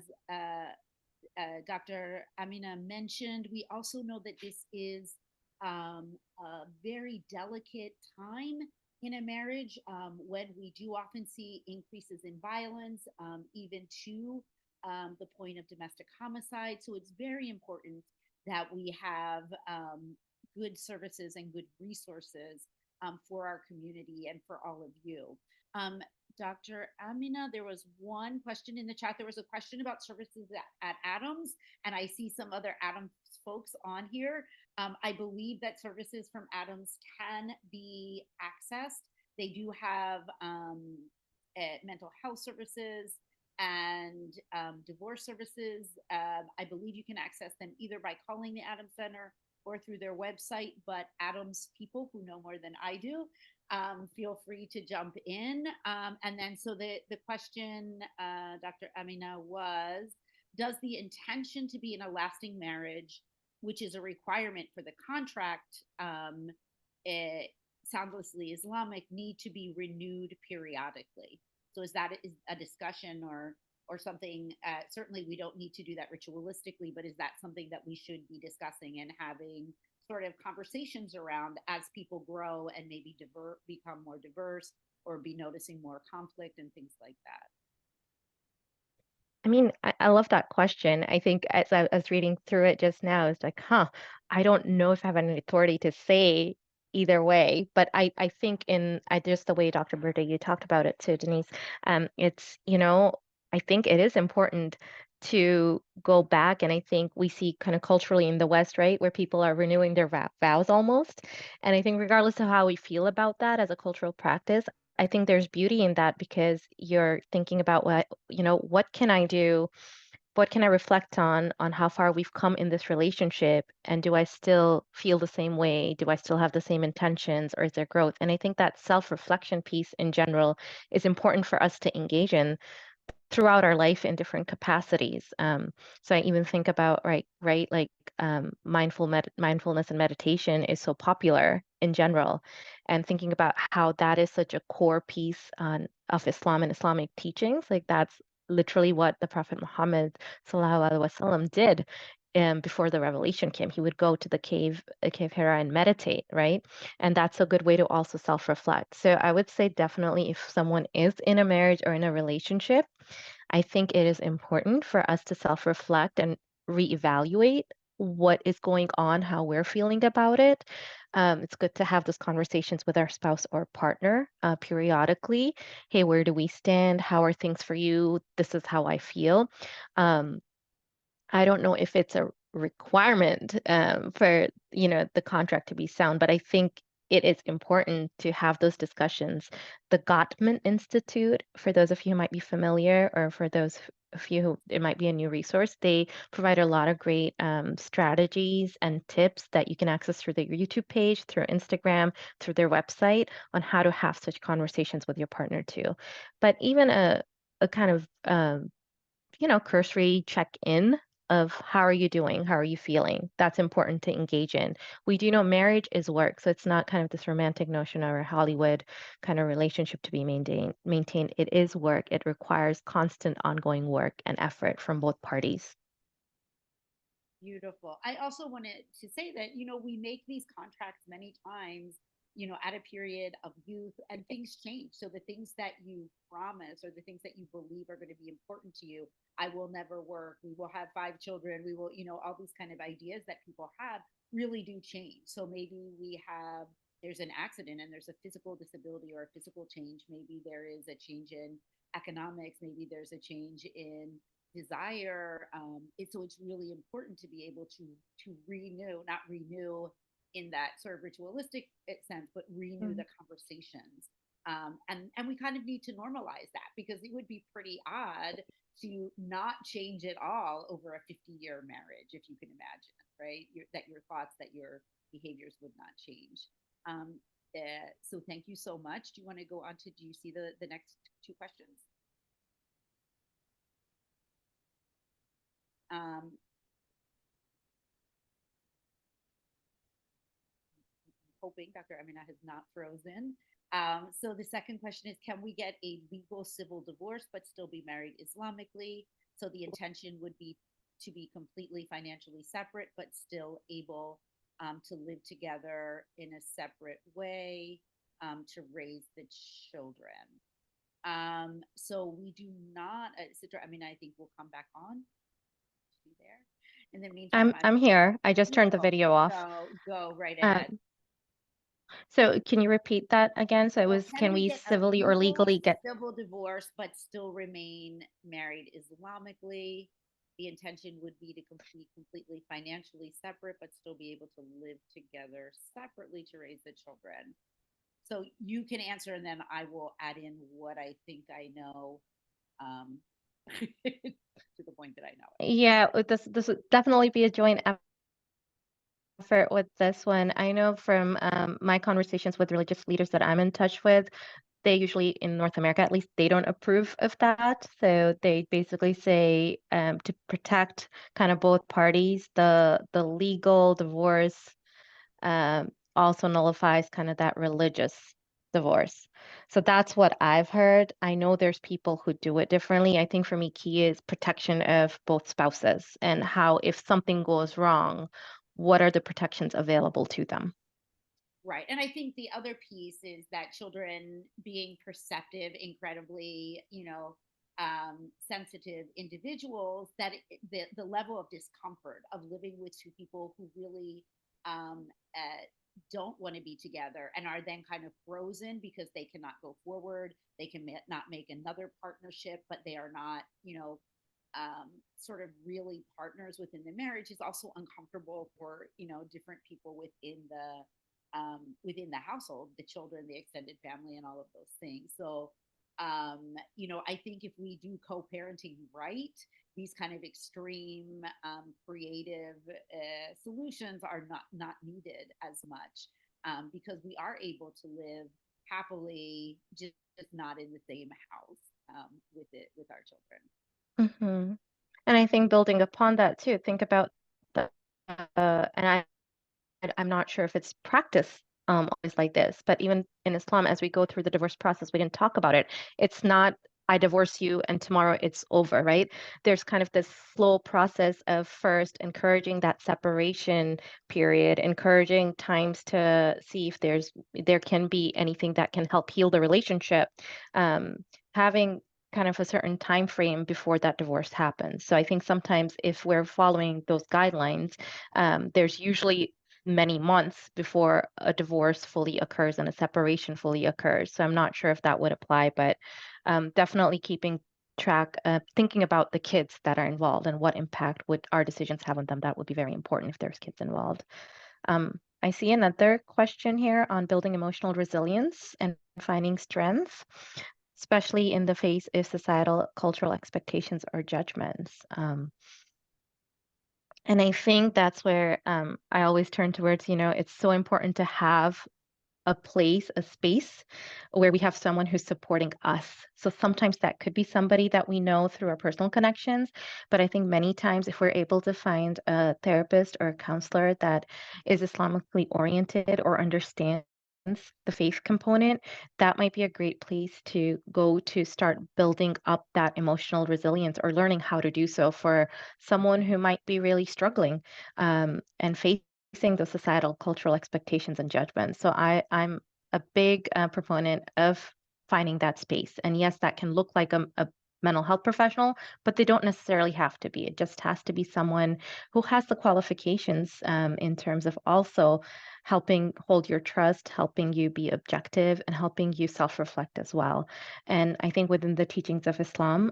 Dr. Amina mentioned. We also know that this is a very delicate time in a marriage when we do often see increases in violence, even to the point of domestic homicide. So it's very important that we have good services and good resources for our community and for all of you. Dr. Amina, there was one question in the chat. There was a question about services at Adams, and I see some other Adams folks on here. I believe that services from Adams can be accessed. They do have mental health services and divorce services. I believe you can access them either by calling the Adams Center or through their website, but Adams people who know more than I do, feel free to jump in. And then, so the question, Dr. Amina, was, does the intention to be in a lasting marriage, which is a requirement for the contract, soundlessly Islamic, need to be renewed periodically? So is that is a discussion or something? Certainly, we don't need to do that ritualistically, but is that something that we should be discussing and having sort of conversations around as people grow and maybe become more diverse or be noticing more conflict and things like that? I mean, I love that question. I think as I was reading through it just now, it's like, huh, I don't know if I have any authority to say either way, but I think just the way Dr. Berta, you talked about it too, Denise, it's, I think it is important to go back. And I think we see kind of culturally in the West, right, where people are renewing their vows almost. And I think regardless of how we feel about that as a cultural practice, I think there's beauty in that because you're thinking about what can I do what can I reflect on how far we've come in this relationship, and do I still feel the same way? Do I still have the same intentions, or is there growth? And I think that self-reflection piece in general is important for us to engage in throughout our life in different capacities. So I even think about right, like mindfulness and meditation is so popular in general, and thinking about how that is such a core piece of Islam and Islamic teachings. Like that's literally what the Prophet Muhammad sallallahu alaihi wasallam did. Before the revelation came, he would go to the cave Hira, and meditate, right? And that's a good way to also self-reflect. So I would say definitely if someone is in a marriage or in a relationship, I think it is important for us to self-reflect and reevaluate what is going on, how we're feeling about it. It's good to have those conversations with our spouse or partner periodically. Hey, where do we stand? How are things for you? This is how I feel. Um, I don't know if it's a requirement for, the contract to be sound, but I think it is important to have those discussions. The Gottman Institute, for those of you who might be familiar, or for those of you who it might be a new resource, they provide a lot of great strategies and tips that you can access through their YouTube page, through Instagram, through their website on how to have such conversations with your partner too. But even a kind of cursory check in of how are you doing? How are you feeling? That's important to engage in. We do know marriage is work, so it's not kind of this romantic notion or a Hollywood kind of relationship to be maintained. It is work. It requires constant ongoing work and effort from both parties. Beautiful. I also wanted to say that, we make these contracts many times, at a period of youth, and things change. So the things that you promise or the things that you believe are going to be important to you, I will never work, we will have 5 children, we will, all these kind of ideas that people have really do change. So maybe there's an accident and there's a physical disability or a physical change. Maybe there is a change in economics. Maybe there's a change in desire. So it's really important to be able to renew, not renew in that sort of ritualistic sense, but renew Mm. the conversations. And we kind of need to normalize that, because it would be pretty odd to not change at all over a 50-year marriage, if you can imagine, right? That your thoughts, that your behaviors would not change. Um, so thank you so much. Do you want to go on to, do you see the next 2 questions? Um, hoping Dr. Amina has not frozen. So the second question is, can we get a legal civil divorce but still be married Islamically? So the intention would be to be completely financially separate, but still able to live together in a separate way, to raise the children. So we do not, Citra, I mean, I think we'll come back on to there. In the meantime, I'm here. I just turned the beautiful. video off. Go right ahead. Um, so can you repeat that again? So it So was, can can we we get a civilly or legal legally get? civil divorce but still remain married Islamically? The intention would be to be completely financially separate, but still be able to live together separately to raise the children. So you can answer, and then I will add in what I think I know, um, to the point that I know it. Yeah, this would definitely be a joint effort with this one. I know from my conversations with religious leaders that I'm in touch with, they usually, in North America at least, they don't approve of that. So they basically say to protect kind of both parties, the legal divorce also nullifies kind of that religious divorce. So that's what I've heard. I know there's people who do it differently. I think for me, key is protection of both spouses and how, if something goes wrong, what are the protections available to them? Right. And I think the other piece is that children, being perceptive, incredibly, sensitive individuals, that the level of discomfort of living with 2 people who really um, uh, don't want to be together and are then kind of frozen because they cannot go forward. They can not make another partnership, but they are not, sort of really partners within the marriage, is also uncomfortable for, different people within the household, the children, the extended family, and all of those things. So I think if we do co-parenting right, these kind of extreme creative solutions are not needed as much, because we are able to live happily, just not in the same house, with our children. Hmm. And I think building upon that too, think about the, and I'm not sure if it's practice always like this, but even in Islam, as we go through the divorce process, we didn't talk about it. It's not, I divorce you and tomorrow it's over, right? There's kind of this slow process of first encouraging that separation period, encouraging times to see if there can be anything that can help heal the relationship, um, having kind of a certain time frame before that divorce happens. So I think sometimes if we're following those guidelines, there's usually many months before a divorce fully occurs and a separation fully occurs. So I'm not sure if that would apply, but definitely keeping track, thinking about the kids that are involved and what impact would our decisions have on them. That would be very important if there's kids involved. I see another question here on building emotional resilience and finding strength, especially in the face of societal cultural expectations or judgments. And I think that's where I always turn towards, it's so important to have a place, a space where we have someone who's supporting us. So sometimes that could be somebody that we know through our personal connections. But I think many times, if we're able to find a therapist or a counselor that is Islamically oriented or understands the faith component, that might be a great place to go to start building up that emotional resilience or learning how to do so for someone who might be really struggling and facing the societal cultural expectations and judgments. So I'm a big proponent of finding that space. And yes, that can look like a mental health professional, but they don't necessarily have to be. It just has to be someone who has the qualifications in terms of also helping hold your trust, helping you be objective, and helping you self-reflect as well. And I think within the teachings of Islam,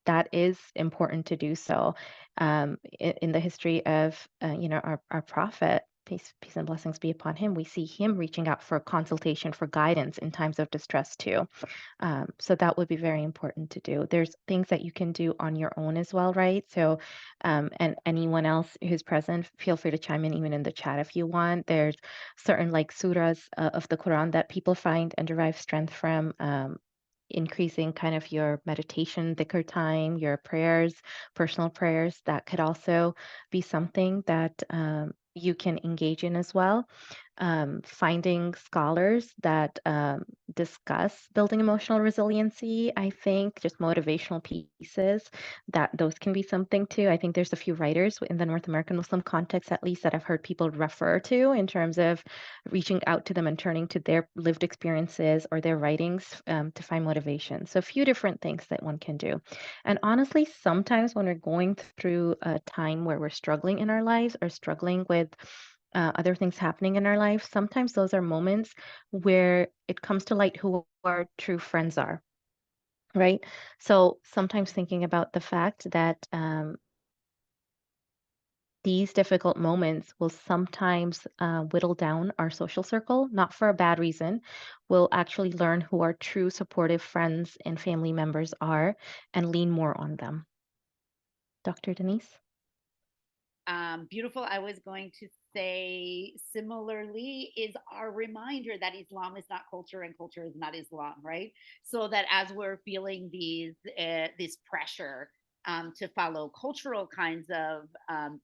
that is important to do so. In the history of our prophet, peace and blessings be upon him, we see him reaching out for consultation, for guidance in times of distress too. So that would be very important to do. There's things that you can do on your own as well, right? So, and anyone else who's present, feel free to chime in even in the chat if you want. There's certain like surahs of the Quran that people find and derive strength from. Increasing kind of your meditation, dhikr time, your prayers, personal prayers, that could also be something that you can engage in as well. Finding scholars that discuss building emotional resiliency, I think, just motivational pieces, that those can be something too. I think there's a few writers in the North American Muslim context, at least, that I've heard people refer to in terms of reaching out to them and turning to their lived experiences or their writings to find motivation. So, a few different things that one can do. And honestly, sometimes when we're going through a time where we're struggling in our lives or struggling with other things happening in our life, sometimes those are moments where it comes to light who our true friends are, right? So sometimes thinking about the fact that these difficult moments will sometimes whittle down our social circle, not for a bad reason. We'll actually learn who our true supportive friends and family members are and lean more on them. Dr. Denise? Beautiful. I was going to say similarly is our reminder that Islam is not culture and culture is not Islam, right? So that as we're feeling this pressure to follow cultural kinds of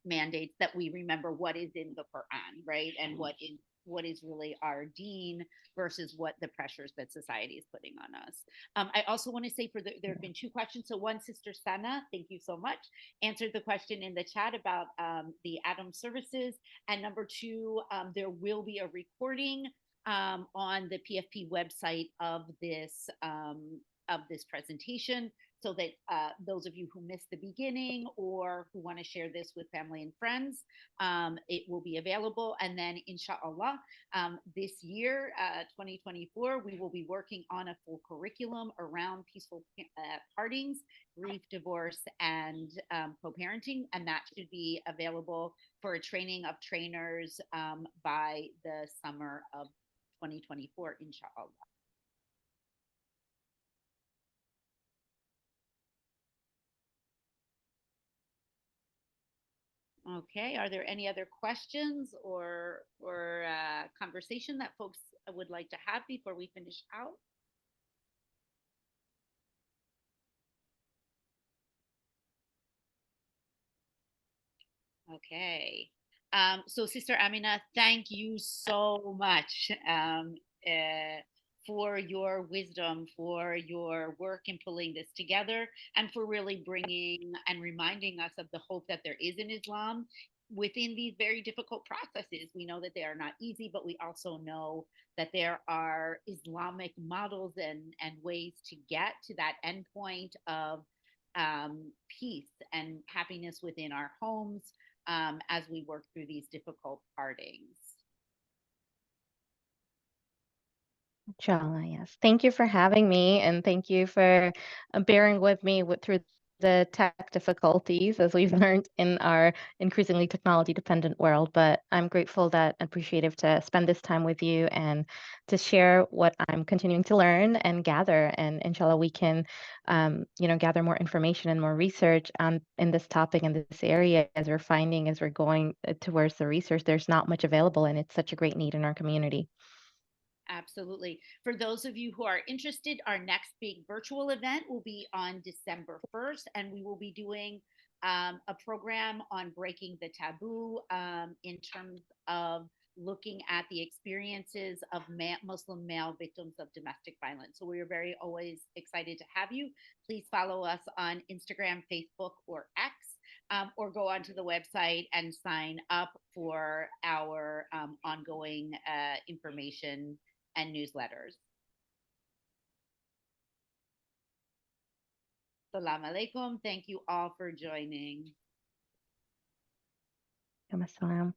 mandates, that we remember what is in the Quran, right, and what is really our deen versus what the pressures that society is putting on us. I also want to say there have been two questions. So one, Sister Sana, thank you so much, answered the question in the chat about the Adam services. And number two, there will be a recording on the PFP website of this presentation, so that those of you who missed the beginning or who want to share this with family and friends, it will be available. And then, inshallah, this year, 2024, we will be working on a full curriculum around peaceful partings, grief, divorce, and co-parenting, and that should be available for a training of trainers by the summer of 2024, inshallah. Okay, are there any other questions or conversation that folks would like to have before we finish out? Okay. So, Sister Amina, thank you so much uh, for your wisdom, for your work in pulling this together, and for really bringing and reminding us of the hope that there is in Islam within these very difficult processes. We know that they are not easy, but we also know that there are Islamic models and ways to get to that endpoint of peace and happiness within our homes as we work through these difficult partings. Inshallah, yes. Thank you for having me, and thank you for bearing with me through the tech difficulties as we've learned in our increasingly technology dependent world. But I'm grateful that appreciative to spend this time with you and to share what I'm continuing to learn and gather. And inshallah, we can, gather more information and more research on in this topic in this area as we're finding as we're going towards the research. There's not much available, and it's such a great need in our community. Absolutely. For those of you who are interested, our next big virtual event will be on December 1st, and we will be doing a program on breaking the taboo in terms of looking at the experiences of Muslim male victims of domestic violence. So we are very always excited to have you. Please follow us on Instagram, Facebook, or X. Or go onto the website and sign up for our ongoing information and newsletters. Salam alaikum. Thank you all for joining. Wassalam.